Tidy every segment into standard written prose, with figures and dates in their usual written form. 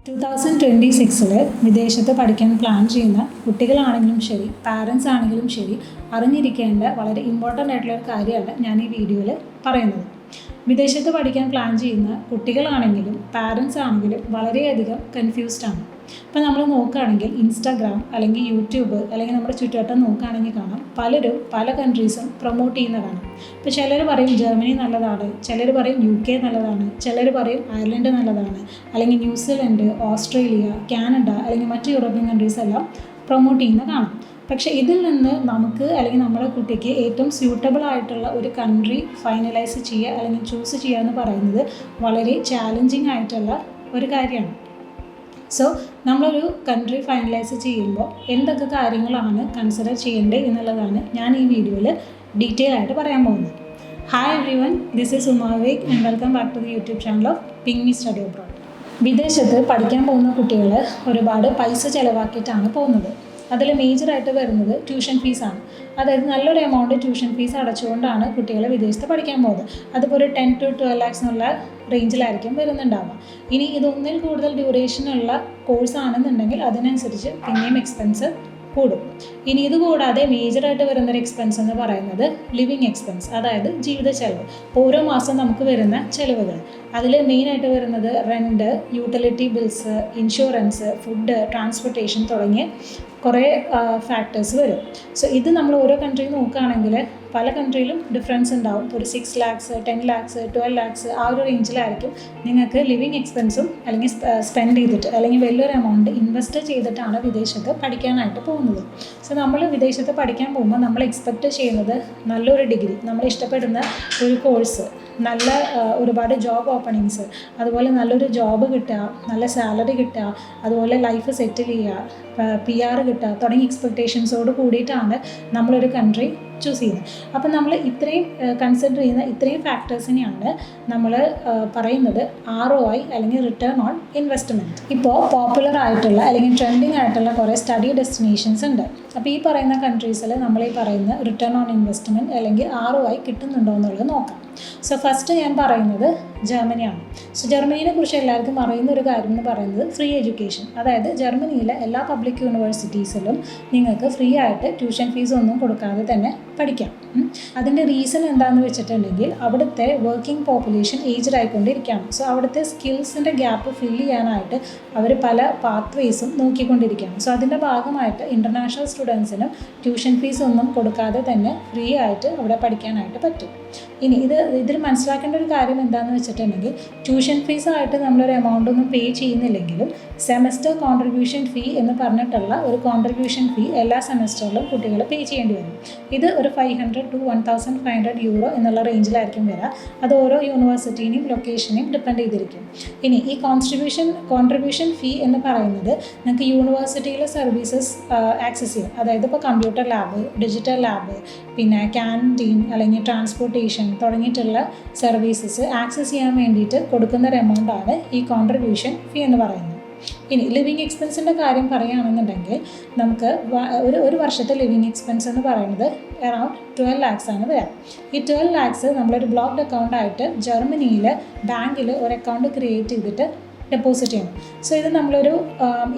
2026 വിദേശത്ത് പഠിക്കാൻ പ്ലാൻ ചെയ്യുന്ന കുട്ടികളാണെങ്കിലും ശരി, പാരൻസ് ആണെങ്കിലും ശരി, അറിഞ്ഞിരിക്കേണ്ട വളരെ ഇമ്പോർട്ടൻ്റ് ആയിട്ടുള്ള ഒരു കാര്യമാണ് ഞാൻ ഈ വീഡിയോയിൽ പറയുന്നത്. വിദേശത്ത് പഠിക്കാൻ പ്ലാൻ ചെയ്യുന്ന കുട്ടികളാണെങ്കിലും പാരൻസ് ആണെങ്കിലും വളരെയധികം കൺഫ്യൂസ്ഡ് ആണ്. ഇപ്പോൾ നമ്മൾ നോക്കുകയാണെങ്കിൽ ഇൻസ്റ്റാഗ്രാം അല്ലെങ്കിൽ യൂട്യൂബ് അല്ലെങ്കിൽ നമ്മുടെ ചുറ്റുവട്ടം നോക്കുകയാണെങ്കിൽ കാണാം, പലരും പല കൺട്രീസും പ്രൊമോട്ട് ചെയ്യുന്ന കാണാം. ഇപ്പോൾ ചിലർ പറയും ജർമ്മനി നല്ലതാണ്, ചിലർ പറയും UK നല്ലതാണ്, ചിലർ പറയും അയർലൻഡ് നല്ലതാണ്, അല്ലെങ്കിൽ ന്യൂസിലൻഡ്, ഓസ്ട്രേലിയ, കാനഡ അല്ലെങ്കിൽ മറ്റ് യൂറോപ്യൻ കൺട്രീസ് എല്ലാം പ്രൊമോട്ട് ചെയ്യുന്ന കാണാം. പക്ഷേ ഇതിൽ നിന്ന് നമുക്ക് അല്ലെങ്കിൽ നമ്മുടെ കുട്ടിക്ക് ഏറ്റവും സ്യൂട്ടബിൾ ആയിട്ടുള്ള ഒരു കൺട്രി ഫൈനലൈസ് ചെയ്യുക അല്ലെങ്കിൽ ചൂസ് ചെയ്യുക എന്ന് പറയുന്നത് വളരെ ചാലഞ്ചിങ് ആയിട്ടുള്ള ഒരു കാര്യമാണ്. സോ നമ്മളൊരു കൺട്രി ഫൈനലൈസ് ചെയ്യുമ്പോൾ എന്തൊക്കെ കാര്യങ്ങളാണ് കൺസിഡർ ചെയ്യേണ്ടത് എന്നുള്ളതാണ് ഞാൻ ഈ വീഡിയോയിൽ ഡീറ്റെയിൽ ആയിട്ട് പറയാൻ പോകുന്നത്. Hi everyone, this is Uma വേഗ് and welcome back to the YouTube channel of Pingme study abroad. വിദേശത്ത് പഠിക്കാൻ പോകുന്ന കുട്ടികൾ ഒരുപാട് പൈസ ചിലവാക്കിയിട്ടാണ് പോകുന്നത്. അതിൽ മേജറായിട്ട് വരുന്നത് ട്യൂഷൻ ഫീസാണ്. അതായത് നല്ലൊരു എമൗണ്ട് ട്യൂഷൻ ഫീസ് അടച്ചുകൊണ്ടാണ് കുട്ടികൾ വിദേശത്ത് പഠിക്കാൻ പോകുന്നത്. അതിപ്പോൾ ഒരു 10 to 12 lakhs എന്നുള്ള റേഞ്ചിലായിരിക്കും വരുന്നുണ്ടാവുക. ഇനി ഇതൊന്നിൽ കൂടുതൽ ഡ്യൂറേഷനുള്ള കോഴ്സ് ആണെന്നുണ്ടെങ്കിൽ അതിനനുസരിച്ച് പിന്നെയും എക്സ്പെൻസ് കൂടും. ഇനി ഇതുകൂടാതെ മേജറായിട്ട് വരുന്നൊരു എക്സ്പെൻസ് എന്ന് പറയുന്നത് ലിവിങ് എക്സ്പെൻസ്, അതായത് ജീവിത ചെലവ്. ഓരോ മാസം നമുക്ക് വരുന്ന ചിലവുകൾ, അതിൽ മെയിനായിട്ട് വരുന്നത് rent, utility bills, insurance, food, transportation തുടങ്ങിയ കുറേ ഫാക്ടേഴ്സ് വരും. സോ ഇത് നമ്മൾ ഓരോ കൺട്രി നോക്കുകയാണെങ്കിൽ പല കൺട്രിയിലും ഡിഫറൻസ് ഉണ്ടാവും. ഒരു 6 lakhs, 10 lakhs, 12 lakhs ആ ഒരു റേഞ്ചിലായിരിക്കും നിങ്ങൾക്ക് ലിവിങ് എക്സ്പെൻസും അല്ലെങ്കിൽ സ്പെൻഡ് ചെയ്തിട്ട് അല്ലെങ്കിൽ വലിയൊരു എമൗണ്ട് ഇൻവെസ്റ്റ് ചെയ്തിട്ടാണ് വിദേശത്ത് പഠിക്കാനായിട്ട് പോകുന്നത്. സോ നമ്മൾ വിദേശത്ത് പഠിക്കാൻ പോകുമ്പോൾ നമ്മൾ എക്സ്പെക്റ്റ് ചെയ്യുന്നത് നല്ലൊരു ഡിഗ്രി, നമ്മൾ ഇഷ്ടപ്പെടുന്ന ഒരു കോഴ്സ്, നല്ല ഒരുപാട് ജോബ് ഓപ്പണിങ്സ്, അതുപോലെ നല്ലൊരു ജോബ് കിട്ടുക, നല്ല സാലറി കിട്ടുക, അതുപോലെ ലൈഫ് സെറ്റിൽ ചെയ്യുക, PR കിട്ടുക തുടങ്ങിയ എക്സ്പെക്റ്റേഷൻസോട് കൂടിയിട്ടാണ് നമ്മളൊരു കൺട്രി ചൂസ് ചെയ്യുന്നത്. അപ്പം നമ്മൾ ഇത്രയും കൺസിഡർ ചെയ്യുന്ന ഇത്രയും ഫാക്ടേഴ്സിനെയാണ് നമ്മൾ പറയുന്നത് ROI അല്ലെങ്കിൽ റിട്ടേൺ ഓൺ ഇൻവെസ്റ്റ്മെൻറ്റ്. ഇപ്പോൾ പോപ്പുലർ ആയിട്ടുള്ള അല്ലെങ്കിൽ ട്രെൻഡിങ് ആയിട്ടുള്ള കുറേ സ്റ്റഡി ഡെസ്റ്റിനേഷൻസ് ഉണ്ട്. അപ്പോൾ ഈ പറയുന്ന കൺട്രീസിൽ നമ്മൾ ഈ പറയുന്ന റിട്ടേൺ ഓൺ ഇൻവെസ്റ്റ്മെൻറ്റ് അല്ലെങ്കിൽ ROI കിട്ടുന്നുണ്ടോ എന്നുള്ളത് നോക്കാം. സോ ഫസ്റ്റ് ഞാൻ പറയുന്നത് ജർമ്മനിയാണ്. സോ ജർമ്മനിയെ കുറിച്ച് എല്ലാവർക്കും അറിയുന്ന ഒരു കാര്യം എന്ന് പറയുന്നത് ഫ്രീ എഡ്യൂക്കേഷൻ. അതായത് ജർമ്മനിയിലെ എല്ലാ പബ്ലിക് യൂണിവേഴ്സിറ്റീസിലും നിങ്ങൾക്ക് ഫ്രീ ആയിട്ട് ട്യൂഷൻ ഫീസ് ഒന്നും കൊടുക്കാതെ തന്നെ പഠിക്കാം. അതിൻ്റെ റീസൺ എന്താണെന്ന് വെച്ചിട്ടുണ്ടെങ്കിൽ അവിടുത്തെ വർക്കിംഗ് പോപ്പുലേഷൻ ഏജ്ഡ് ആയിക്കൊണ്ടിരിക്കുകയാണ്. സോ അവിടുത്തെ സ്കിൽസിൻ്റെ ഗ്യാപ്പ് ഫില്ല് ചെയ്യാനായിട്ട് അവർ പല പാത്ത് വേസും നോക്കിക്കൊണ്ടിരിക്കുകയാണ്. സോ അതിൻ്റെ ഭാഗമായിട്ട് ഇൻ്റർനാഷണൽ സ്റ്റുഡൻസിനും ട്യൂഷൻ ഫീസ് ഒന്നും കൊടുക്കാതെ തന്നെ ഫ്രീ ആയിട്ട് അവിടെ പഠിക്കാനായിട്ട് പറ്റും. ഇനി ഇതിൽ മനസ്സിലാക്കേണ്ട ഒരു കാര്യം എന്താണെന്ന് വെച്ചിട്ടുണ്ടെങ്കിൽ ട്യൂഷൻ ഫീസായിട്ട് നമ്മളൊരു എമൗണ്ട് ഒന്നും പേ ചെയ്യുന്നില്ലെങ്കിലും സെമസ്റ്റർ കോൺട്രിബ്യൂഷൻ ഫീ എന്ന് പറഞ്ഞിട്ടുള്ള ഒരു കോൺട്രിബ്യൂഷൻ ഫീ എല്ലാ സെമസ്റ്ററിലും കുട്ടികൾ പേ ചെയ്യേണ്ടി വരും. ഇത് ഒരു 500 to 1500 euro എന്നുള്ള റേഞ്ചിലായിരിക്കും വരിക. അത് ഓരോ യൂണിവേഴ്സിറ്റിനെയും ലൊക്കേഷനെയും ഡിപ്പെൻഡ് ചെയ്തിരിക്കും. ഇനി ഈ കോൺട്രിബ്യൂഷൻ ഫീ എന്ന് പറയുന്നത് നിങ്ങൾക്ക് യൂണിവേഴ്സിറ്റിയിലെ സർവീസസ് ആക്സസ് ചെയ്യും. അതായത് ഇപ്പോൾ കമ്പ്യൂട്ടർ ലാബ്, ഡിജിറ്റൽ ലാബ്, പിന്നെ ക്യാൻറ്റീൻ അല്ലെങ്കിൽ ട്രാൻസ്പോർട്ടേഷൻ തുടങ്ങിയിട്ടുള്ള സർവീസസ് ആക്സസ് ചെയ്യാൻ വേണ്ടിയിട്ട് കൊടുക്കുന്നൊരു എമൗണ്ടാണ് ഈ കോൺട്രിബ്യൂഷൻ ഫീ എന്ന് പറയുന്നത്. ഇനി ലിവിങ് എക്സ്പെൻസിൻ്റെ കാര്യം പറയുകയാണെന്നുണ്ടെങ്കിൽ നമുക്ക് ഒരു വർഷത്തെ ലിവിങ് എക്സ്പെൻസ് എന്ന് പറയുന്നത് അറൗണ്ട് 12 lakhs ആണ് വരിക. ഈ 12 lakhs നമ്മളൊരു ബ്ലോക്ക്ഡ് അക്കൗണ്ടായിട്ട് ജർമ്മനിയിൽ ബാങ്കിൽ ഒരു അക്കൗണ്ട് ക്രിയേറ്റ് ചെയ്തിട്ട് ഡെപ്പോസിറ്റ് ചെയ്യണം. സോ ഇത് നമ്മളൊരു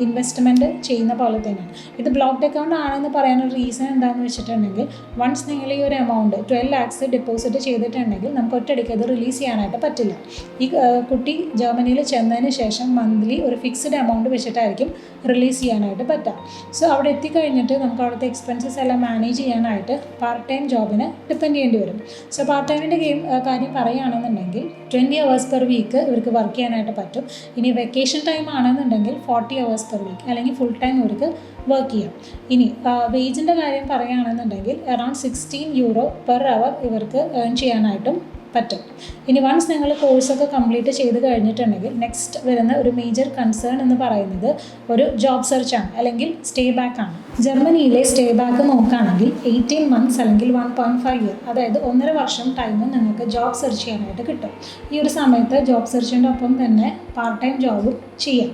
ഇൻവെസ്റ്റ്മെൻറ്റ് ചെയ്യുന്ന പോലെ തന്നെയാണ്. ഇത് ബ്ലോക്ക്ഡ് അക്കൗണ്ട് ആണെന്ന് പറയാനൊരു റീസൺ എന്താണെന്ന് വെച്ചിട്ടുണ്ടെങ്കിൽ വൺസ് നിങ്ങൾ ഈ ഒരു എമൗണ്ട് 12 lakhs ഡെപ്പോസിറ്റ് ചെയ്തിട്ടുണ്ടെങ്കിൽ നമുക്ക് ഒറ്റയടിക്ക് അത് റിലീസ് ചെയ്യാനായിട്ട് പറ്റില്ല. ഈ കുട്ടി ജർമ്മനിയിൽ ചെന്നതിന് ശേഷം മന്ത്ലി ഒരു ഫിക്സ്ഡ് എമൗണ്ട് വെച്ചിട്ടായിരിക്കും റിലീസ് ചെയ്യാനായിട്ട് പറ്റുക. സോ അവിടെ എത്തിക്കഴിഞ്ഞിട്ട് നമുക്ക് അവിടുത്തെ എക്സ്പെൻസസ് എല്ലാം മാനേജ് ചെയ്യാനായിട്ട് പാർട്ട് ടൈം ജോബിന് ഡിപ്പെൻഡ് ചെയ്യേണ്ടി വരും. സോ പാർട്ട് ടൈമിൻ്റെ കാര്യം പറയുകയാണെന്നുണ്ടെങ്കിൽ 20 hours per week ഇവർക്ക് വർക്ക് ചെയ്യാനായിട്ട് പറ്റും. ഇനി വെക്കേഷൻ ടൈം ആണെന്നുണ്ടെങ്കിൽ 40 hours per week അല്ലെങ്കിൽ ഫുൾ ടൈം ഇവർക്ക് വർക്ക് ചെയ്യാം. ഇനി വേജിൻ്റെ കാര്യം പറയുകയാണെന്നുണ്ടെങ്കിൽ അറൗണ്ട് 16 euro per hour ഇവർക്ക് ഏൺ ചെയ്യാനായിട്ടും പറ്റും. ഇനി വൺസ് നിങ്ങൾ കോഴ്സൊക്കെ കംപ്ലീറ്റ് ചെയ്ത് കഴിഞ്ഞിട്ടുണ്ടെങ്കിൽ നെക്സ്റ്റ് വരുന്ന ഒരു മേജർ കൺസേൺ എന്ന് പറയുന്നത് ഒരു ജോബ് സെർച്ചാണ് അല്ലെങ്കിൽ സ്റ്റേ ബാക്ക് ആണ്. ജർമ്മനിയിലെ സ്റ്റേ ബാക്ക് നോക്കുകയാണെങ്കിൽ 18 months അല്ലെങ്കിൽ 1.5 year, അതായത് 1.5 വർഷം ടൈം നിങ്ങൾക്ക് ജോബ് സെർച്ച് ചെയ്യാനായിട്ട് കിട്ടും. ഈ ഒരു സമയത്ത് ജോബ് സെർച്ചിൻ്റെ ഒപ്പം തന്നെ പാർട്ട് ടൈം ജോബും ചെയ്യാം.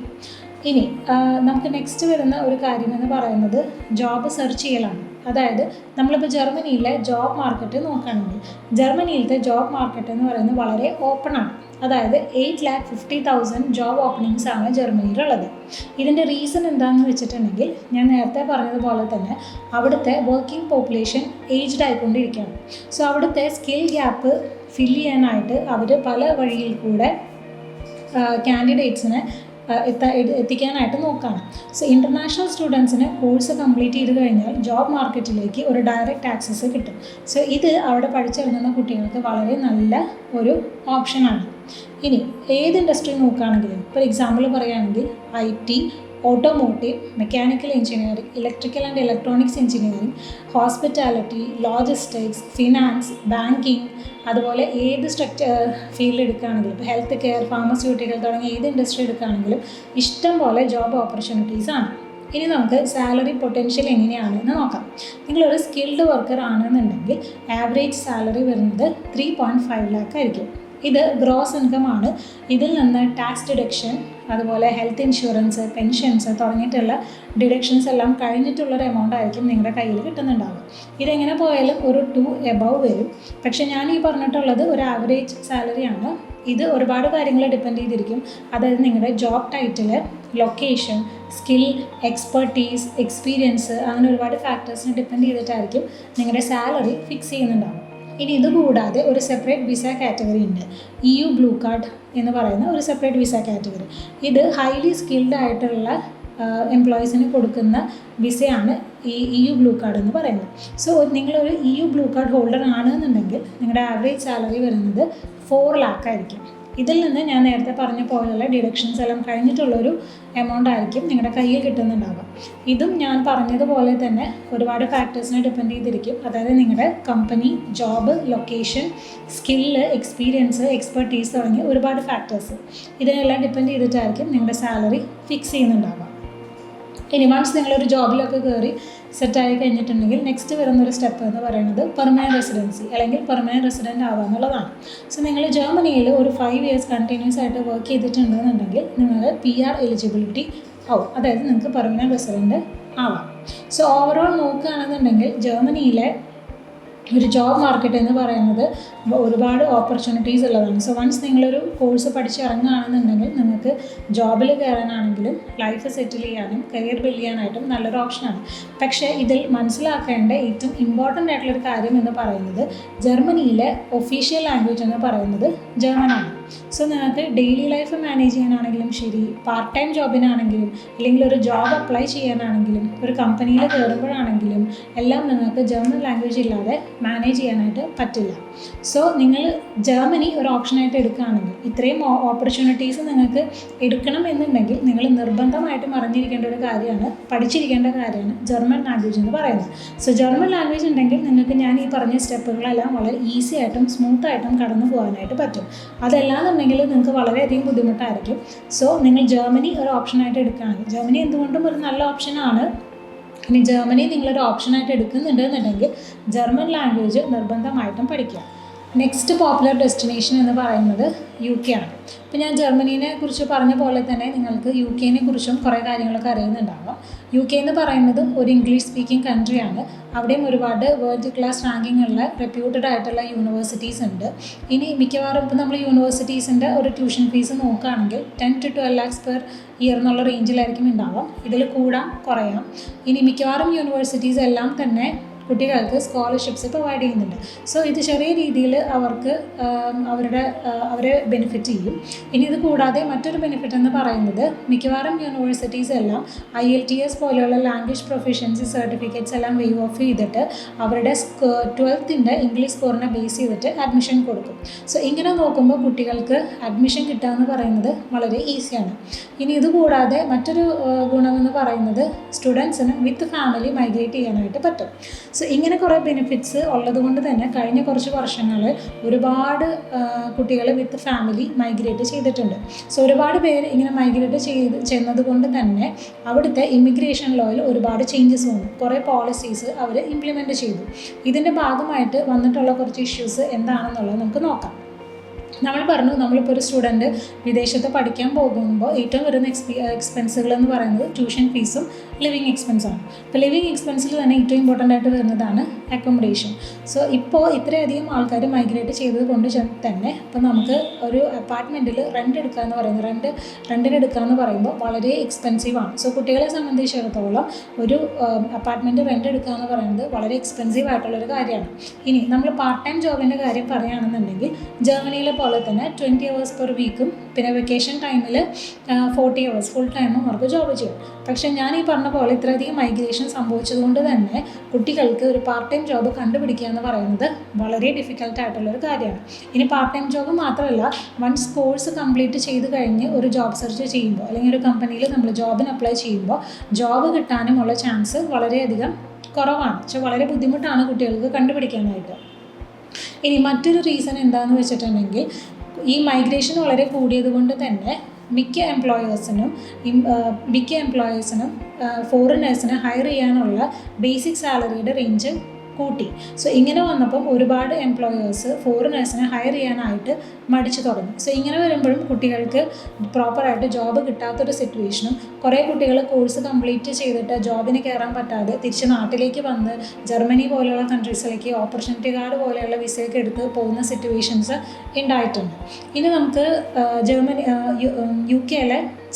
ഇനി നമുക്ക് നെക്സ്റ്റ് വരുന്ന ഒരു കാര്യം എന്ന് പറയുന്നത് ജോബ് സെർച്ച് ചെയ്യലാണ്. അതായത് നമ്മളിപ്പോൾ ജർമ്മനിയിലെ ജോബ് മാർക്കറ്റ് നോക്കുകയാണെങ്കിൽ ജർമ്മനിയിലത്തെ ജോബ് മാർക്കറ്റ് എന്ന് പറയുന്നത് വളരെ ഓപ്പണാണ്. അതായത് 8,50,000 ജോബ് ഓപ്പണിങ്സ് ആണ് ജർമ്മനിയിലുള്ളത്. ഇതിൻ്റെ റീസൺ എന്താണെന്ന് വെച്ചിട്ടുണ്ടെങ്കിൽ ഞാൻ നേരത്തെ പറഞ്ഞതുപോലെ തന്നെ അവിടുത്തെ വർക്കിംഗ് പോപ്പുലേഷൻ ഏജ്ഡ് ആയിക്കൊണ്ടിരിക്കുകയാണ്. സോ അവിടുത്തെ സ്കിൽ ഗ്യാപ്പ് ഫില്ല് ചെയ്യാനായിട്ട് അവർ പല വഴിയിൽ കൂടെ കാൻഡിഡേറ്റ്സിനെ എത്തിക്കാനായിട്ട് നോക്കുകയാണ്. സോ ഇൻ്റർനാഷണൽ സ്റ്റുഡൻസിന് കോഴ്സ് കംപ്ലീറ്റ് ചെയ്ത് കഴിഞ്ഞാൽ ജോബ് മാർക്കറ്റിലേക്ക് ഒരു ഡയറക്റ്റ് ആക്സസ് കിട്ടും. സോ ഇത് അവിടെ പഠിച്ചിറങ്ങുന്ന കുട്ടികൾക്ക് വളരെ നല്ല ഒരു ഓപ്ഷനാണ്. ഇനി ഏത് ഇൻഡസ്ട്രി നോക്കുകയാണെങ്കിലും, ഫോർ എക്സാമ്പിൾ പറയുകയാണെങ്കിൽ IT, automotive, mechanical engineering, electrical and electronics engineering, hospitality, logistics, finance, banking, അതുപോലെ ഏത് ഫീൽഡ് എടുക്കുകയാണെങ്കിലും, ഇപ്പോൾ ഹെൽത്ത് കെയർ, ഫാർമസ്യൂട്ടിക്കൽ തുടങ്ങിയ ഏത് ഇൻഡസ്ട്രി എടുക്കുകയാണെങ്കിലും ഇഷ്ടം പോലെ ജോബ് ഓപ്പർച്യൂണിറ്റീസ് ആണ്. ഇനി നമുക്ക് സാലറി പൊട്ടൻഷ്യൽ എങ്ങനെയാണെന്ന് നോക്കാം. നിങ്ങളൊരു സ്കിൽഡ് വർക്കർ ആണെന്നുണ്ടെങ്കിൽ ആവറേജ് സാലറി വരുന്നത് 3.5 lakh ആയിരിക്കും. ഇത് ഗ്രോസ് ഇൻകം ആണ്. ഇതിൽ നിന്ന് ടാക്സ് ഡിഡക്ഷൻ, അതുപോലെ ഹെൽത്ത് ഇൻഷുറൻസ്, പെൻഷൻസ് തുടങ്ങിയിട്ടുള്ള ഡിഡക്ഷൻസ് എല്ലാം കഴിഞ്ഞിട്ടുള്ളൊരു എമൗണ്ട് ആയിരിക്കും നിങ്ങളുടെ കയ്യിൽ കിട്ടുന്നുണ്ടാവുക. ഇതെങ്ങനെ പോയാലും ഒരു 2 above വരും. പക്ഷേ ഞാൻ ഈ പറഞ്ഞിട്ടുള്ളത് ഒരു ആവറേജ് സാലറിയാണ്. ഇത് ഒരുപാട് കാര്യങ്ങൾ ഡിപ്പെൻഡ് ചെയ്തിരിക്കും. അതായത് നിങ്ങളുടെ job title, location, skill, expertise, experience, അങ്ങനെ ഒരുപാട് ഫാക്ടേഴ്സിനെ ഡിപ്പെൻഡ് ചെയ്തിട്ടായിരിക്കും നിങ്ങളുടെ സാലറി ഫിക്സ് ചെയ്യുന്നുണ്ടാവും. ഇനി ഇതുകൂടാതെ ഒരു സെപ്പറേറ്റ് വിസ കാറ്റഗറി ഉണ്ട്. EU ബ്ലൂ കാർഡ് എന്ന് പറയുന്ന ഒരു സെപ്പറേറ്റ് വിസ കാറ്റഗറി. ഇത് ഹൈലി സ്കിൽഡ് ആയിട്ടുള്ള എംപ്ലോയീസിന് കൊടുക്കുന്ന വിസയാണ് ഈ EU ബ്ലൂ കാർഡ് എന്ന് പറയുന്നത്. സോ നിങ്ങളൊരു EU ബ്ലൂ കാർഡ് ഹോൾഡർ ആണെന്നുണ്ടെങ്കിൽ നിങ്ങളുടെ ആവറേജ് സാലറി വരുന്നത് 4 lakh ആയിരിക്കും. ഇതിൽ നിന്ന് ഞാൻ നേരത്തെ പറഞ്ഞ പോലെയുള്ള ഡിഡക്ഷൻസ് എല്ലാം കഴിഞ്ഞിട്ടുള്ളൊരു എമൗണ്ട് ആയിരിക്കും നിങ്ങളുടെ കയ്യിൽ കിട്ടുന്നുണ്ടാവുക. ഇതും ഞാൻ പറഞ്ഞതുപോലെ തന്നെ ഒരുപാട് ഫാക്ടേഴ്സിനെ ഡിപ്പെൻഡ് ചെയ്തിരിക്കും. അതായത് നിങ്ങളുടെ company, job, location, skill, experience, expertise തുടങ്ങിയ ഒരുപാട് ഫാക്ടേഴ്സ്, ഇതിനെല്ലാം ഡിപ്പെൻഡ് ചെയ്തിട്ടായിരിക്കും നിങ്ങളുടെ സാലറി ഫിക്സ് ചെയ്യുന്നുണ്ടാവുക. ഇനി വൺസ് നിങ്ങളൊരു ജോബിലൊക്കെ കയറി സെറ്റായി കഴിഞ്ഞിട്ടുണ്ടെങ്കിൽ നെക്സ്റ്റ് വരുന്നൊരു സ്റ്റെപ്പ് എന്ന് പറയുന്നത് പെർമനൻറ്റ് റെസിഡൻസി അല്ലെങ്കിൽ പെർമനൻറ്റ് റെസിഡൻറ്റ് ആവുക എന്നുള്ളതാണ്. സോ നിങ്ങൾ ജർമ്മനിയിൽ ഒരു 5 years കണ്ടിന്യൂസ് ആയിട്ട് വർക്ക് ചെയ്തിട്ടുണ്ടെന്നുണ്ടെങ്കിൽ നിങ്ങൾ PR എലിജിബിലിറ്റി ആവും. അതായത് നിങ്ങൾക്ക് പെർമനൻറ്റ് റെസിഡൻറ്റ് ആവാം. സോ ഓവറോൾ നോക്കുകയാണെന്നുണ്ടെങ്കിൽ ജർമ്മനിയിലെ ഒരു ജോബ് മാർക്കറ്റ് എന്ന് പറയുന്നത് ഒരുപാട് ഓപ്പർച്യൂണിറ്റീസ് ഉള്ളതാണ്. സോ വൺസ് നിങ്ങളൊരു കോഴ്സ് പഠിച്ചിറങ്ങുകയാണെന്നുണ്ടെങ്കിൽ നിങ്ങൾക്ക് ജോബിൽ കയറാനാണെങ്കിലും ലൈഫ് സെറ്റിൽ ചെയ്യാനും കരിയർ ബിൽഡ് ചെയ്യാനായിട്ടും നല്ലൊരു ഓപ്ഷനാണ്. പക്ഷേ ഇതിൽ മനസ്സിലാക്കേണ്ട ഏറ്റവും ഇമ്പോർട്ടൻ്റ് ആയിട്ടുള്ളൊരു കാര്യം എന്ന് പറയുന്നത് ജർമ്മനിയിലെ ഒഫീഷ്യൽ ലാംഗ്വേജ് എന്ന് പറയുന്നത് ജർമ്മനാണ്. സോ നിങ്ങൾക്ക് ഡെയിലി ലൈഫ് മാനേജ് ചെയ്യാനാണെങ്കിലും ശരി, പാർട്ട് ടൈം ജോബിനാണെങ്കിലും അല്ലെങ്കിൽ ഒരു ജോബ് അപ്ലൈ ചെയ്യാനാണെങ്കിലും ഒരു കമ്പനിയിൽ കയറുമ്പോഴാണെങ്കിലും എല്ലാം നിങ്ങൾക്ക് ജർമ്മൻ ലാംഗ്വേജ് ഇല്ലാതെ മാനേജ് ചെയ്യാനായിട്ട് പറ്റില്ല. സോ നിങ്ങൾ ജർമ്മനി ഒരു ഓപ്ഷനായിട്ട് എടുക്കുകയാണെങ്കിൽ ഇത്രയും ഓപ്പർച്യൂണിറ്റീസ് നിങ്ങൾക്ക് എടുക്കണം എന്നുണ്ടെങ്കിൽ നിങ്ങൾ നിർബന്ധമായിട്ടും അറിഞ്ഞിരിക്കേണ്ട ഒരു കാര്യമാണ്, പഠിച്ചിരിക്കേണ്ട കാര്യമാണ് ജർമ്മൻ ലാംഗ്വേജ് എന്ന് പറയുന്നത്. സോ ജർമ്മൻ ലാംഗ്വേജ് ഉണ്ടെങ്കിൽ നിങ്ങൾക്ക് ഞാൻ ഈ പറഞ്ഞ സ്റ്റെപ്പുകളെല്ലാം വളരെ ഈസി ആയിട്ടും സ്മൂത്തായിട്ടും കടന്നു പോകാനായിട്ട് പറ്റും. അതല്ലാന്നുണ്ടെങ്കിൽ നിങ്ങൾക്ക് വളരെയധികം ബുദ്ധിമുട്ടായിരിക്കും. സോ നിങ്ങൾ ജർമ്മനി ഒരു ഓപ്ഷനായിട്ട് എടുക്കുകയാണെങ്കിൽ, ജർമ്മനി എന്തുകൊണ്ടും ഒരു നല്ല ഓപ്ഷനാണ്. ഇനി ജർമ്മനി നിങ്ങളൊരു ഓപ്ഷനായിട്ട് എടുക്കുന്നുണ്ടെന്നുണ്ടെങ്കിൽ ജർമ്മൻ ലാംഗ്വേജ് നിർബന്ധമായിട്ടും പഠിക്കുക. നെക്സ്റ്റ് പോപ്പുലർ ഡെസ്റ്റിനേഷൻ എന്ന് പറയുന്നത് UK ആണ്. ഇപ്പോൾ ഞാൻ ജർമ്മനീനെ കുറിച്ച് പറഞ്ഞ പോലെ തന്നെ നിങ്ങൾക്ക് UK കുറിച്ചും കുറേ കാര്യങ്ങളൊക്കെ അറിയുന്നുണ്ടാവാം. UK എന്ന് പറയുന്നത് ഒരു ഇംഗ്ലീഷ് സ്പീക്കിംഗ് കൺട്രിയാണ്. അവിടെയും ഒരുപാട് വേൾഡ് ക്ലാസ് റാങ്കിങ് ഉള്ള റെപ്യൂട്ടഡ് ആയിട്ടുള്ള യൂണിവേഴ്സിറ്റീസ് ഉണ്ട്. ഇനി മിക്കവാറും ഇപ്പോൾ നമ്മൾ യൂണിവേഴ്സിറ്റീസിൻ്റെ ഒരു ട്യൂഷൻ ഫീസ് നോക്കുകയാണെങ്കിൽ 10 to 12 lakhs per year എന്നുള്ള റേഞ്ചിലായിരിക്കും ഉണ്ടാവാം. ഇതിൽ കൂടാം കുറയാം. ഇനി മിക്കവാറും യൂണിവേഴ്സിറ്റീസ് എല്ലാം തന്നെ കുട്ടികൾക്ക് സ്കോളർഷിപ്സ് പ്രൊവൈഡ് ചെയ്യുന്നുണ്ട്. സോ ഇത് ചെറിയ രീതിയിൽ അവരെ ബെനിഫിറ്റ് ചെയ്യും. ഇനി ഇത് കൂടാതെ മറ്റൊരു ബെനിഫിറ്റ് എന്ന് പറയുന്നത് മിക്കവാറും യൂണിവേഴ്സിറ്റീസ് എല്ലാം IELTS പോലെയുള്ള ലാംഗ്വേജ് പ്രൊഫിഷ്യൻസി സർട്ടിഫിക്കറ്റ്സ് എല്ലാം വേവ് ഓഫ് ചെയ്തിട്ട് അവരുടെ 12th ഇംഗ്ലീഷ് സ്കോറിനെ ബേസ് ചെയ്തിട്ട് അഡ്മിഷൻ കൊടുക്കും. സോ ഇങ്ങനെ നോക്കുമ്പോൾ കുട്ടികൾക്ക് അഡ്മിഷൻ കിട്ടുക എന്ന് പറയുന്നത് വളരെ ഈസിയാണ്. ഇനി ഇത് കൂടാതെ മറ്റൊരു ഗുണമെന്ന് പറയുന്നത് സ്റ്റുഡൻസിന് വിത്ത് ഫാമിലി മൈഗ്രേറ്റ് ചെയ്യാനായിട്ട് പറ്റും. സോ ഇങ്ങനെ കുറേ ബെനിഫിറ്റ്സ് ഉള്ളതുകൊണ്ട് തന്നെ കഴിഞ്ഞ കുറച്ച് വർഷങ്ങളിൽ ഒരുപാട് കുട്ടികൾ വിത്ത് ഫാമിലി മൈഗ്രേറ്റ് ചെയ്തിട്ടുണ്ട്. സോ ഒരുപാട് പേര് ഇങ്ങനെ മൈഗ്രേറ്റ് ചെയ്യുന്നത് കൊണ്ട് തന്നെ അവിടുത്തെ ഇമിഗ്രേഷൻ ലോയിൽ ഒരുപാട് ചേഞ്ചസ് വന്നു. കുറേ പോളിസീസ് അവർ ഇംപ്ലിമെൻറ്റ് ചെയ്തു. ഇതിൻ്റെ ഭാഗമായിട്ട് വന്നിട്ടുള്ള കുറച്ച് ഇഷ്യൂസ് എന്താണെന്നുള്ളത് നമുക്ക് നോക്കാം. നമ്മൾ പറഞ്ഞു, നമ്മളിപ്പോൾ ഒരു സ്റ്റുഡൻറ്റ് വിദേശത്ത് പഠിക്കാൻ പോകുമ്പോൾ ഏറ്റവും വരുന്ന എക്സ്പെൻസുകൾ എന്ന് പറയുന്നത് ട്യൂഷൻ ഫീസും ലിവിങ് എക്സ്പെൻസാണ്. ഇപ്പോൾ ലിവിങ് എക്സ്പെൻസിൽ തന്നെ ഏറ്റവും ഇമ്പോർട്ടൻ്റ് ആയിട്ട് വരുന്നതാണ് അക്കോമഡേഷൻ. സോ ഇപ്പോൾ ഇത്രയധികം ആൾക്കാർ മൈഗ്രേറ്റ് ചെയ്തത് കൊണ്ട് തന്നെ ഇപ്പോൾ നമുക്ക് ഒരു അപ്പാർട്ട്മെൻറ്റിൽ റെൻ്റ് എടുക്കുക എന്ന് പറയുന്നത് റെൻറ്റിന് എടുക്കുക എന്ന് പറയുമ്പോൾ വളരെ എക്സ്പെൻസീവാണ്. സോ കുട്ടികളെ സംബന്ധിച്ചിടത്തോളം ഒരു അപ്പാർട്ട്മെൻറ്റ് റെൻ്റ് എടുക്കുക എന്ന് പറയുന്നത് വളരെ എക്സ്പെൻസീവ് ആയിട്ടുള്ളൊരു കാര്യമാണ്. ഇനി നമ്മൾ പാർട്ട് ടൈം ജോബിൻ്റെ കാര്യം പറയുകയാണെന്നുണ്ടെങ്കിൽ ജർമ്മനിയിലെ പോലെ തന്നെ 20 hours per വീക്കും പിന്നെ വെക്കേഷൻ ടൈമിൽ 40 hours ഫുൾ ടൈമും അവർക്ക് ജോബ് ചെയ്യും. പക്ഷേ ഞാൻ ഈ പറഞ്ഞ പോലെ ഇത്രയധികം മൈഗ്രേഷൻ സംഭവിച്ചതുകൊണ്ട് തന്നെ കുട്ടികൾക്ക് ഒരു പാർട്ട് ടൈം ജോബ് കണ്ടുപിടിക്കുക എന്ന് പറയുന്നത് വളരെ ഡിഫിക്കൽട്ടായിട്ടുള്ളൊരു കാര്യമാണ്. ഇനി പാർട്ട് ടൈം ജോബ് മാത്രമല്ല, വൺസ് കോഴ്സ് കംപ്ലീറ്റ് ചെയ്ത് കഴിഞ്ഞ് ഒരു ജോബ് സെർച്ച് ചെയ്യുമ്പോൾ അല്ലെങ്കിൽ ഒരു കമ്പനിയിൽ നമ്മൾ ജോബിന് അപ്ലൈ ചെയ്യുമ്പോൾ ജോബ് കിട്ടാനുമുള്ള ചാൻസ് വളരെയധികം കുറവാണ്. പക്ഷേ വളരെ ബുദ്ധിമുട്ടാണ് കുട്ടികൾക്ക് കണ്ടുപിടിക്കാനായിട്ട്. ഇനി മറ്റൊരു റീസൺ എന്താണെന്ന് വെച്ചിട്ടുണ്ടെങ്കിൽ ഈ മൈഗ്രേഷൻ വളരെ കൂടിയത് കൊണ്ട് തന്നെ മിക്ക എംപ്ലോയേഴ്സിനും ഫോറിനേഴ്സിനെ ഹയർ ചെയ്യാനുള്ള ബേസിക് സാലറിയുടെ റേഞ്ച് കൂട്ടി. സോ ഇങ്ങനെ വന്നപ്പം ഒരുപാട് എംപ്ലോയേഴ്സ് ഫോറിനേഴ്സിനെ ഹയർ ചെയ്യാനായിട്ട് മടിച്ചു തുടങ്ങി. സോ ഇങ്ങനെ വരുമ്പോഴും കുട്ടികൾക്ക് പ്രോപ്പറായിട്ട് ജോബ് കിട്ടാത്തൊരു സിറ്റുവേഷനും കുറേ കുട്ടികൾ കോഴ്സ് കംപ്ലീറ്റ് ചെയ്തിട്ട് ജോബിന് കയറാൻ പറ്റാതെ തിരിച്ച് നാട്ടിലേക്ക് വന്ന് ജർമ്മനി പോലെയുള്ള കൺട്രീസിലേക്ക് ഓപ്പർച്യൂണിറ്റി കാർഡ് പോലെയുള്ള വിസയൊക്കെ എടുത്ത് പോകുന്ന സിറ്റുവേഷൻസ് ഉണ്ടായിട്ടുണ്ട്. ഇനി നമുക്ക് UK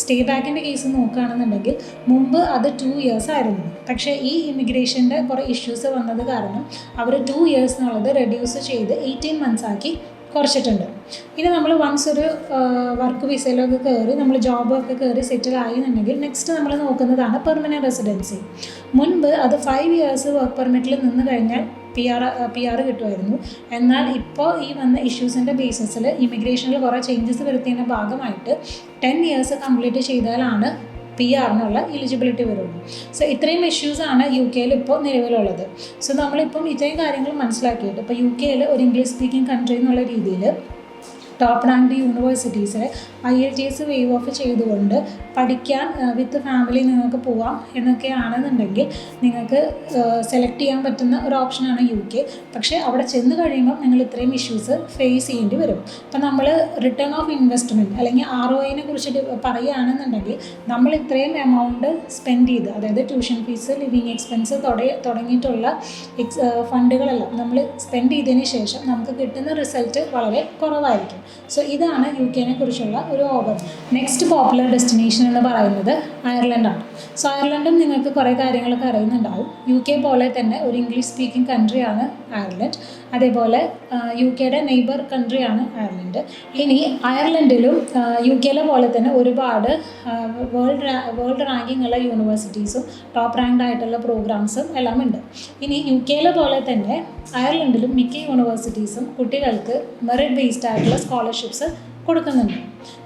സ്റ്റേ ബാക്കിൻ്റെ കേസ് നോക്കുകയാണെന്നുണ്ടെങ്കിൽ മുമ്പ് അത് 2 years ആയിരുന്നു. പക്ഷേ ഈ ഇമിഗ്രേഷൻ്റെ കുറേ ഇഷ്യൂസ് വന്നത് കാരണം അവർ 2 years എന്നുള്ളത് റെഡ്യൂസ് ചെയ്ത് 18 months ആക്കി കുറച്ചിട്ടുണ്ട്. ഇനി നമ്മൾ വൺസ് ഒരു വർക്ക് വിസയിലൊക്കെ കയറി നമ്മൾ ജോബൊക്കെ കയറി സെറ്റിൽ ആയി എന്നുണ്ടെങ്കിൽ നെക്സ്റ്റ് നമ്മൾ നോക്കുന്നതാണ് പെർമനൻറ്റ് റെസിഡൻസി. മുൻപ് അത് 5 years വർക്ക് പെർമിറ്റിൽ നിന്ന് കഴിഞ്ഞാൽ PR കിട്ടുമായിരുന്നു. എന്നാൽ ഇപ്പോൾ ഈ വന്ന ഇഷ്യൂസിൻ്റെ ബേസിസിൽ ഇമിഗ്രേഷനിൽ കുറേ ചേഞ്ചസ് വരുത്തിയതിൻ്റെ ഭാഗമായിട്ട് 10 years കംപ്ലീറ്റ് ചെയ്താലാണ് PR-നുള്ള എലിജിബിലിറ്റി വരുള്ളൂ. സോ ഇത്രയും ഇഷ്യൂസാണ് UK ഇപ്പോൾ നിലവിലുള്ളത്. സോ നമ്മളിപ്പം ഇത്രയും കാര്യങ്ങൾ മനസ്സിലാക്കിയിട്ട് ഇപ്പോൾ UK ഒരു ഇംഗ്ലീഷ് സ്പീക്കിംഗ് കൺട്രി എന്നുള്ള രീതിയിൽ ടോപ്പ് റാങ്ക്ഡ് യൂണിവേഴ്സിറ്റീസിൽ IELTS വേവ് ഓഫ് ചെയ്തുകൊണ്ട് പഠിക്കാൻ വിത്ത് ഫാമിലി നിങ്ങൾക്ക് പോവാം എന്നൊക്കെയാണെന്നുണ്ടെങ്കിൽ നിങ്ങൾക്ക് സെലക്ട് ചെയ്യാൻ പറ്റുന്ന ഒരു ഓപ്ഷനാണ് UK. പക്ഷേ അവിടെ ചെന്ന് കഴിയുമ്പം നിങ്ങൾ ഇത്രയും ഇഷ്യൂസ് ഫേസ് ചെയ്യേണ്ടി വരും. ഇപ്പം നമ്മൾ റിട്ടേൺ ഓഫ് ഇൻവെസ്റ്റ്മെൻറ്റ് അല്ലെങ്കിൽ ROIനെ കുറിച്ചിട്ട് പറയുകയാണെന്നുണ്ടെങ്കിൽ നമ്മൾ ഇത്രയും എമൗണ്ട് സ്പെൻഡ് ചെയ്ത്, അതായത് ട്യൂഷൻ ഫീസ്, ലിവിങ് എക്സ്പെൻസ് തുടങ്ങിയിട്ടുള്ള ഫണ്ടുകളെല്ലാം നമ്മൾ സ്പെൻഡ് ചെയ്തതിന് ശേഷം നമുക്ക് കിട്ടുന്ന റിസൾട്ട് വളരെ കുറവായിരിക്കും. സോ ഇതാണ് UK-നെ കുറിച്ചുള്ള ഒരു ഓവർ. നെക്സ്റ്റ് പോപ്പുലർ ഡെസ്റ്റിനേഷൻ എന്ന് പറയുന്നത് അയർലൻഡാണ്. സോ അയർലൻഡും നിങ്ങൾക്ക് കുറേ കാര്യങ്ങളൊക്കെ അറിയുന്നുണ്ടാവും. UK പോലെ തന്നെ ഒരു ഇംഗ്ലീഷ് സ്പീക്കിംഗ് കൺട്രിയാണ് അയർലൻഡ്. അതേപോലെ UK-യുടെ നെയ്ബർ കൺട്രിയാണ് അയർലൻഡ്. ഇനി അയർലൻഡിലും UK-ലെ പോലെ തന്നെ ഒരുപാട് വേൾഡ് റാങ്കിങ് ഉള്ള യൂണിവേഴ്സിറ്റീസും ടോപ്പ് റാങ്ക്ഡ് ആയിട്ടുള്ള പ്രോഗ്രാംസും എല്ലാം ഉണ്ട്. ഇനി UK-ലെ പോലെ തന്നെ അയർലൻഡിലും മിക്ക യൂണിവേഴ്സിറ്റീസും കുട്ടികൾക്ക് മെറിറ്റ് ബേസ്ഡ് ആയിട്ടുള്ള സ്കോളർഷിപ്സ് കൊടുക്കുന്നുണ്ട്.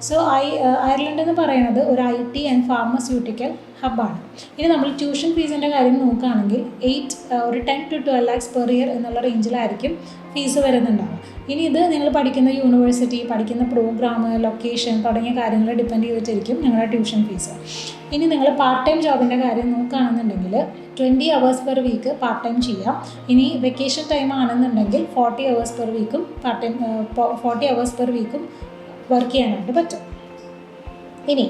സോ അയർലൻഡ് എന്ന് പറയുന്നത് ഒരു IT ആൻഡ് ഫാർമസ്യൂട്ടിക്കൽ ഹബ്ബാണ്. ഇനി നമ്മൾ ട്യൂഷൻ ഫീസിൻ്റെ കാര്യം നോക്കുകയാണെങ്കിൽ ഒരു 10 to 12 lakhs per year എന്നുള്ള റേഞ്ചിലായിരിക്കും ഫീസ് വരുന്നുണ്ടാവും. ഇനി ഇത് നിങ്ങൾ പഠിക്കുന്ന യൂണിവേഴ്സിറ്റി, പഠിക്കുന്ന പ്രോഗ്രാം, ലൊക്കേഷൻ തുടങ്ങിയ കാര്യങ്ങൾ ഡിപ്പെൻഡ് ചെയ്തിട്ടിരിക്കും നിങ്ങളുടെ ട്യൂഷൻ ഫീസ്. ഇനി നിങ്ങൾ പാർട്ട് ടൈം ജോബിൻ്റെ കാര്യം നോക്കുകയാണെന്നുണ്ടെങ്കിൽ 20 hours per week part time ചെയ്യാം. ഇനി വെക്കേഷൻ ടൈം ആണെന്നുണ്ടെങ്കിൽ 40 hours per weekഉം പാർട്ട് ടൈം 40 hours per weekഉം വർക്ക് ചെയ്യാനായിട്ട് പറ്റും. ഇനി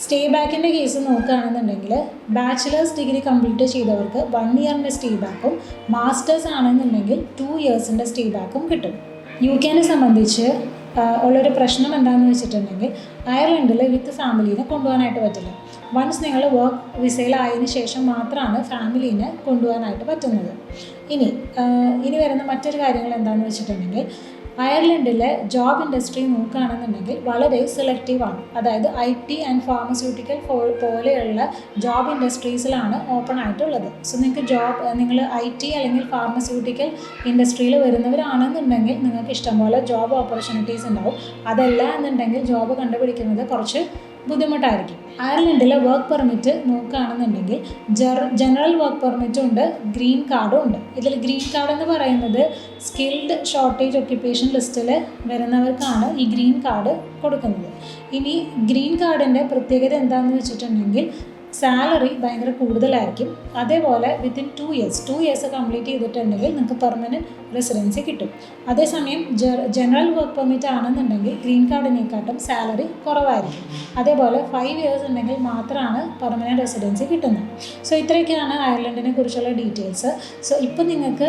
സ്റ്റേ ബാക്കിൻ്റെ കേസ് നോക്കുകയാണെന്നുണ്ടെങ്കിൽ ബാച്ചിലേഴ്സ് ഡിഗ്രി കംപ്ലീറ്റ് ചെയ്തവർക്ക് 1 yearൻ്റെ സ്റ്റേ ബാക്കും മാസ്റ്റേഴ്സ് ആണെന്നുണ്ടെങ്കിൽ 2 yearsൻ്റെ സ്റ്റേ ബാക്കും കിട്ടും. UK-നെ സംബന്ധിച്ച് ഉള്ളൊരു പ്രശ്നം എന്താണെന്ന് വെച്ചിട്ടുണ്ടെങ്കിൽ അയർലൻഡിൽ വിത്ത് ഫാമിലീനെ കൊണ്ടുപോകാനായിട്ട് പറ്റില്ല. വൺസ് നിങ്ങൾ വർക്ക് വിസയിലായതിനു ശേഷം മാത്രമാണ് ഫാമിലീനെ കൊണ്ടുപോകാനായിട്ട് പറ്റുന്നത്. ഇനി വരുന്ന മറ്റൊരു കാര്യങ്ങൾ എന്താണെന്ന് വെച്ചിട്ടുണ്ടെങ്കിൽ അയർലൻഡിലെ ജോബ് ഇൻഡസ്ട്രി നോക്കുകയാണെന്നുണ്ടെങ്കിൽ വളരെ സെലക്റ്റീവാണ്. അതായത് IT ആൻഡ് ഫാർമസ്യൂട്ടിക്കൽ പോലെയുള്ള ജോബ് ഇൻഡസ്ട്രീസിലാണ് ഓപ്പൺ ആയിട്ടുള്ളത്. സോ നിങ്ങൾ IT അല്ലെങ്കിൽ ഫാർമസ്യൂട്ടിക്കൽ ഇൻഡസ്ട്രിയിൽ വരുന്നവരാണെന്നുണ്ടെങ്കിൽ നിങ്ങൾക്ക് ഇഷ്ടംപോലെ ജോബ് ഓപ്പർച്യൂണിറ്റീസ് ഉണ്ടാവും. അതല്ല എന്നുണ്ടെങ്കിൽ ജോബ് കണ്ടുപിടിക്കുന്നത് കുറച്ച് ബുദ്ധിമുട്ടായിരിക്കും. അയർലൻഡിലെ വർക്ക് പെർമിറ്റ് നോക്കുകയാണെന്നുണ്ടെങ്കിൽ ജനറൽ വർക്ക് പെർമിറ്റും ഉണ്ട്, ഗ്രീൻ കാർഡും ഉണ്ട്. ഇതിൽ ഗ്രീൻ കാർഡ് എന്ന് പറയുന്നത് സ്കിൽഡ് ഷോർട്ടേജ് ഒക്യുപ്പേഷൻ ലിസ്റ്റിൽ വരുന്നവർക്കാണ് ഈ ഗ്രീൻ കാർഡ് കൊടുക്കുന്നത്. ഇനി ഗ്രീൻ കാർഡിൻ്റെ പ്രത്യേകത എന്താണെന്ന് വെച്ചിട്ടുണ്ടെങ്കിൽ സാലറി ഭയങ്കര കൂടുതലായിരിക്കും. അതേപോലെ വിത്തിൻ 2 ഇയേഴ്സ് കംപ്ലീറ്റ് ചെയ്തിട്ടുണ്ടെങ്കിൽ നിങ്ങൾക്ക് പെർമനൻറ്റ് റെസിഡൻസി കിട്ടും. അതേസമയം ജനറൽ വർക്ക് പെർമിറ്റ് ആണെന്നുണ്ടെങ്കിൽ ഗ്രീൻ കാർഡിനെക്കാട്ടും സാലറി കുറവായിരിക്കും. അതേപോലെ 5 ഇയേഴ്സ് ഉണ്ടെങ്കിൽ മാത്രമാണ് പെർമനൻറ്റ് റെസിഡൻസി കിട്ടുന്നത്. സോ ഇത്രയൊക്കെയാണ് അയർലൻഡിനെ കുറിച്ചുള്ള ഡീറ്റെയിൽസ്. സോ ഇപ്പോൾ നിങ്ങൾക്ക്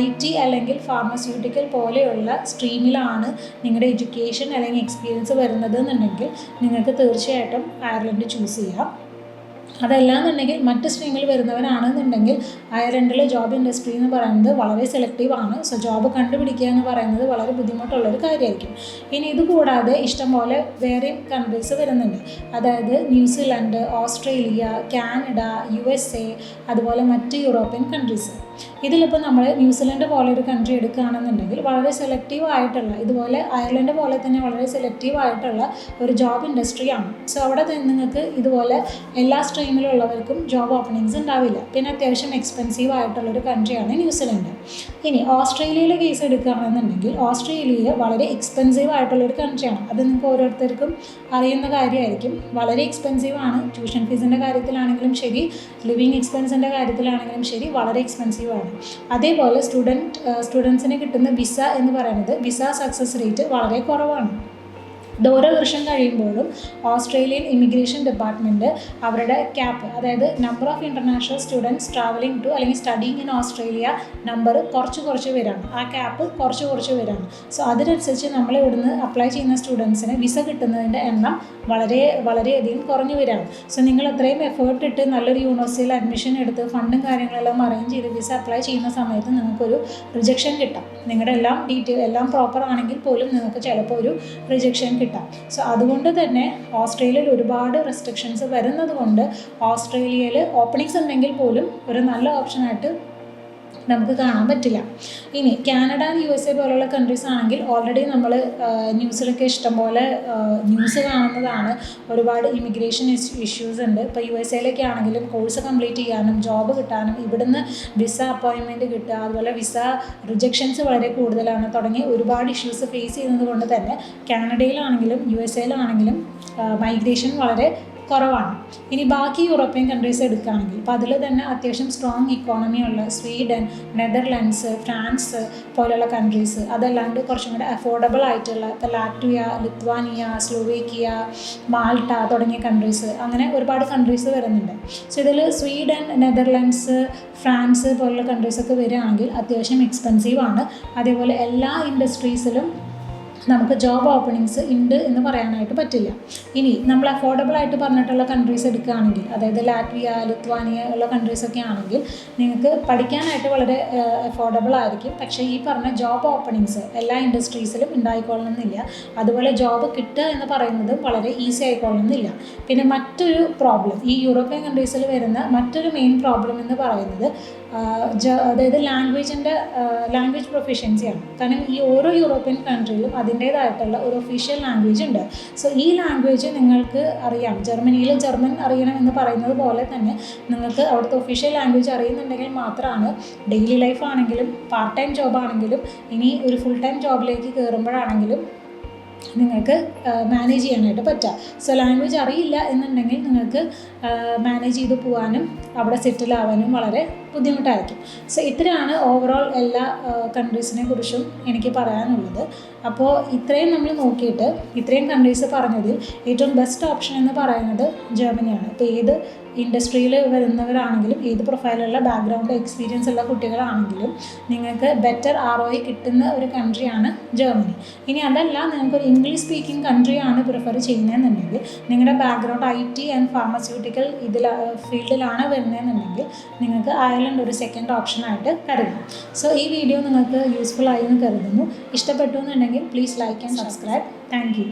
IT അല്ലെങ്കിൽ ഫാർമസ്യൂട്ടിക്കൽ പോലെയുള്ള സ്ട്രീമിലാണ് നിങ്ങളുടെ എഡ്യൂക്കേഷൻ അല്ലെങ്കിൽ എക്സ്പീരിയൻസ് വരുന്നത് എന്നുണ്ടെങ്കിൽ നിങ്ങൾക്ക് തീർച്ചയായിട്ടും അയർലൻഡ് ചൂസ് ചെയ്യാം. അതല്ലാന്നുണ്ടെങ്കിൽ മറ്റ് സ്ട്രീമിൽ വരുന്നവരാണെന്നുണ്ടെങ്കിൽ അയർലൻഡിൽ ജോബ് ഇൻഡസ്ട്രി എന്ന് പറയുന്നത് വളരെ സെലക്റ്റീവ് ആണ്. സോ ജോബ് കണ്ടുപിടിക്കുക എന്ന് പറയുന്നത് വളരെ ബുദ്ധിമുട്ടുള്ളൊരു കാര്യമായിരിക്കും. ഇനി ഇതുകൂടാതെ ഇഷ്ടംപോലെ വേറെയും കൺട്രീസ് വരുന്നുണ്ട്. അതായത് ന്യൂസിലാൻഡ്, ഓസ്ട്രേലിയ, കാനഡ, USA, അതുപോലെ മറ്റ് യൂറോപ്യൻ കൺട്രീസ്. ഇതിലിപ്പോൾ നമ്മൾ ന്യൂസിലൻഡ് പോലെ ഒരു കൺട്രി എടുക്കുകയാണെന്നുണ്ടെങ്കിൽ വളരെ സെലക്റ്റീവ് ആയിട്ടുള്ള, ഇതുപോലെ അയർലൻഡ് പോലെ തന്നെ വളരെ സെലക്റ്റീവ് ആയിട്ടുള്ള ഒരു ജോബ് ഇൻഡസ്ട്രിയാണ്. സോ അവിടെ നിങ്ങൾക്ക് ഇതുപോലെ എല്ലാ സ്ട്രീമിലുള്ളവർക്കും ജോബ് ഓപ്പണിങ്സ് ഉണ്ടാവില്ല. പിന്നെ അത്യാവശ്യം എക്സ്പെൻസീവ് ആയിട്ടുള്ളൊരു കൺട്രിയാണ് ന്യൂസിലൻഡ്. ഇനി ഓസ്ട്രേലിയയിലെ കേസ് എടുക്കുകയാണെന്നുണ്ടെങ്കിൽ ഓസ്ട്രേലിയ വളരെ എക്സ്പെൻസീവ് ആയിട്ടുള്ളൊരു കൺട്രിയാണ്. അത് നിങ്ങൾക്ക് ഓരോരുത്തർക്കും അറിയുന്ന കാര്യമായിരിക്കും. വളരെ എക്സ്പെൻസീവ് ആണ്. ട്യൂഷൻ ഫീസിൻ്റെ കാര്യത്തിലാണെങ്കിലും ശരി, ലിവിങ് എക്സ്പെൻസിൻ്റെ കാര്യത്തിലാണെങ്കിലും ശരി, വളരെ എക്സ്പെൻസീവ് ആണ്. അതേപോലെ സ്റ്റുഡൻസിന് കിട്ടുന്ന വിസ എന്ന് പറയുന്നത് വിസ സക്സസ് റേറ്റ് വളരെ കുറവാണ്. ഓരോ വർഷം കഴിയുമ്പോഴും ഓസ്ട്രേലിയൻ ഇമിഗ്രേഷൻ ഡിപ്പാർട്ട്മെൻറ്റ് അവരുടെ ക്യാപ്പ്, അതായത് number of international students travelling to അല്ലെങ്കിൽ സ്റ്റഡിങ് ഇൻ ഓസ്ട്രേലിയ നമ്പർ കുറച്ച് വരാണ്. ആ ക്യാപ്പ് കുറച്ച് വരാണ്. സോ അതിനനുസരിച്ച് നമ്മൾ ഇവിടുന്ന് അപ്ലൈ ചെയ്യുന്ന സ്റ്റുഡൻസിന് വിസ കിട്ടുന്നതിൻ്റെ എണ്ണം വളരെയധികം കുറഞ്ഞു വരാണ്. സോ നിങ്ങൾ അത്രയും എഫേർട്ട് ഇട്ട് നല്ലൊരു യൂണിവേഴ്സിറ്റിയിൽ അഡ്മിഷൻ എടുത്ത് ഫണ്ടും കാര്യങ്ങളെല്ലാം അറേഞ്ച് ചെയ്ത് വിസ അപ്ലൈ ചെയ്യുന്ന സമയത്ത് നിങ്ങൾക്കൊരു റിജക്ഷൻ കിട്ടാം. നിങ്ങളുടെ എല്ലാം പ്രോപ്പർ ആണെങ്കിൽ പോലും നിങ്ങൾക്ക് ചിലപ്പോൾ ഒരു റിജക്ഷൻ കിട്ടാം. സോ അതുകൊണ്ട് തന്നെ ഓസ്ട്രേലിയയിൽ ഒരുപാട് റെസ്ട്രിക്ഷൻസ് വരുന്നത് കൊണ്ട് ഓസ്ട്രേലിയയിൽ ഓപ്പണിങ്സ് ഉണ്ടെങ്കിൽ പോലും ഒരു നല്ല ഓപ്ഷനായിട്ട് നമുക്ക് കാണാൻ പറ്റില്ല. ഇനി കാനഡ ആൻഡ് USA പോലുള്ള കൺട്രീസ് ആണെങ്കിൽ ഓൾറെഡി നമ്മൾ ന്യൂസിലൊക്കെ ഇഷ്ടംപോലെ ന്യൂസ് കാണുന്നതാണ്. ഒരുപാട് ഇമിഗ്രേഷൻ ഇഷ്യൂസ് ഉണ്ട്. ഇപ്പോൾ USA ആണെങ്കിലും കോഴ്സ് കംപ്ലീറ്റ് ചെയ്യാനും ജോബ് കിട്ടാനും ഇവിടുന്ന് വിസ അപ്പോയിൻമെൻറ്റ് കിട്ടുക, അതുപോലെ വിസ റിജക്ഷൻസ് വളരെ കൂടുതലാണ് തുടങ്ങി ഒരുപാട് ഇഷ്യൂസ് ഫേസ് ചെയ്യുന്നത് കൊണ്ട് തന്നെ കാനഡയിലാണെങ്കിലും USA മൈഗ്രേഷൻ വളരെ കുറവാണ്. ഇനി ബാക്കി യൂറോപ്യൻ കൺട്രീസ് എടുക്കുകയാണെങ്കിൽ ഇപ്പോൾ അതിൽ തന്നെ അത്യാവശ്യം സ്ട്രോങ് ഇക്കോണമിയുള്ള സ്വീഡൻ, നെതർലാൻഡ്സ്, ഫ്രാൻസ് പോലുള്ള കൺട്രീസ്, അതല്ലാണ്ട് കുറച്ചും കൂടെ അഫോർഡബിൾ ആയിട്ടുള്ള ഇപ്പോൾ ലാറ്റ്വിയ, ലിത്വാനിയ, സ്ലോവേക്കിയ, മാൾട്ട തുടങ്ങിയ കൺട്രീസ്, അങ്ങനെ ഒരുപാട് കൺട്രീസ് വരുന്നുണ്ട്. സോ ഇതിൽ സ്വീഡൻ, നെതർലാൻഡ്സ്, ഫ്രാൻസ് പോലുള്ള കൺട്രീസൊക്കെ വരികയാണെങ്കിൽ അത്യാവശ്യം എക്സ്പെൻസീവ് ആണ്. അതേപോലെ എല്ലാ ഇൻഡസ്ട്രീസിലും നമുക്ക് ജോബ് ഓപ്പണിങ്സ് ഉണ്ട് എന്ന് പറയാനായിട്ട് പറ്റില്ല. ഇനി നമ്മൾ അഫോർഡബിൾ ആയിട്ട് പറഞ്ഞിട്ടുള്ള കൺട്രീസ് എടുക്കുകയാണെങ്കിൽ, അതായത് ലാറ്റ്വിയ, ലിത്വാനിയ ഉള്ള കൺട്രീസൊക്കെ ആണെങ്കിൽ നിങ്ങൾക്ക് പഠിക്കാനായിട്ട് വളരെ അഫോർഡബിൾ ആയിരിക്കും. പക്ഷേ ഈ പറഞ്ഞ ജോബ് ഓപ്പണിങ്സ് എല്ലാ ഇൻഡസ്ട്രീസിലും ഉണ്ടായിക്കൊള്ളണമെന്നില്ല. അതുപോലെ ജോബ് കിട്ടുക എന്ന് പറയുന്നതും വളരെ ഈസി ആയിക്കൊള്ളണമെന്നില്ല. പിന്നെ മറ്റൊരു പ്രോബ്ലം, ഈ യൂറോപ്യൻ കൺട്രീസിൽ വരുന്ന മറ്റൊരു മെയിൻ പ്രോബ്ലം എന്ന് പറയുന്നത് അതായത് ലാംഗ്വേജ് പ്രൊഫിഷ്യൻസിയാണ്. കാരണം ഈ ഓരോ യൂറോപ്യൻ കൺട്രിയിലും അതിൻ്റേതായിട്ടുള്ള ഒരു ഒഫീഷ്യൽ ലാംഗ്വേജ് ഉണ്ട്. സോ ഈ ലാംഗ്വേജ് നിങ്ങൾക്ക് അറിയാം. ജർമ്മനിയിൽ ജർമ്മൻ അറിയണം എന്ന് പറയുന്നത് പോലെ തന്നെ നിങ്ങൾക്ക് അവിടുത്തെ ഒഫീഷ്യൽ ലാംഗ്വേജ് അറിയുന്നുണ്ടെങ്കിൽ മാത്രമാണ് ഡെയിലി ലൈഫ് ആണെങ്കിലും പാർട്ട് ടൈം ജോബ് ആണെങ്കിലും ഇനി ഒരു ഫുൾ ടൈം ജോബിലേക്ക് കയറുമ്പോഴാണെങ്കിലും നിങ്ങൾക്ക് മാനേജ് ചെയ്യാനായിട്ട് പറ്റുക. സോ ലാംഗ്വേജ് അറിയില്ല എന്നുണ്ടെങ്കിൽ നിങ്ങൾക്ക് മാനേജ് ചെയ്ത് പോകാനും അവിടെ സെറ്റിൽ ആവാനും വളരെ ബുദ്ധിമുട്ടായിരിക്കും. സോ ഇത്രയാണ് ഓവറോൾ എല്ലാ കൺട്രീസിനെ കുറിച്ചും എനിക്ക് പറയാനുള്ളത്. അപ്പോൾ ഇത്രയും നമ്മൾ നോക്കിയിട്ട് ഇത്രയും കൺട്രീസ് പറഞ്ഞതിൽ ഏറ്റവും ബെസ്റ്റ് ഓപ്ഷൻ എന്ന് പറയുന്നത് ജർമ്മനിയാണ്. ഇപ്പോൾ ഏത് ഇൻഡസ്ട്രിയിൽ വരുന്നവരാണെങ്കിലും ഏത് പ്രൊഫൈലുള്ള ബാക്ക്ഗ്രൗണ്ട് എക്സ്പീരിയൻസ് ഉള്ള കുട്ടികളാണെങ്കിലും നിങ്ങൾക്ക് ബെറ്റർ ROI കിട്ടുന്ന ഒരു കൺട്രിയാണ് ജർമ്മനി. ഇനി അതല്ല, നിങ്ങൾക്കൊരു ഇംഗ്ലീഷ് സ്പീക്കിംഗ് കൺട്രിയാണ് പ്രിഫർ ചെയ്യുന്നതെന്നുണ്ടെങ്കിൽ, നിങ്ങളുടെ ബാക്ക്ഗ്രൗണ്ട് IT ആൻഡ് ഫാർമസ്യൂട്ടിക്കൽ ഫീൽഡിലാണ് വരുന്നതെന്നുണ്ടെങ്കിൽ നിങ്ങൾക്ക് അയർലൻഡ് ഒരു സെക്കൻഡ് ഓപ്ഷനായിട്ട് കരുതാം. സോ ഈ വീഡിയോ നിങ്ങൾക്ക് യൂസ്ഫുൾ ആയി എന്ന് കരുതുന്നു. ഇഷ്ടപ്പെട്ടു എന്നുണ്ടെങ്കിൽ please like and subscribe. Thank you.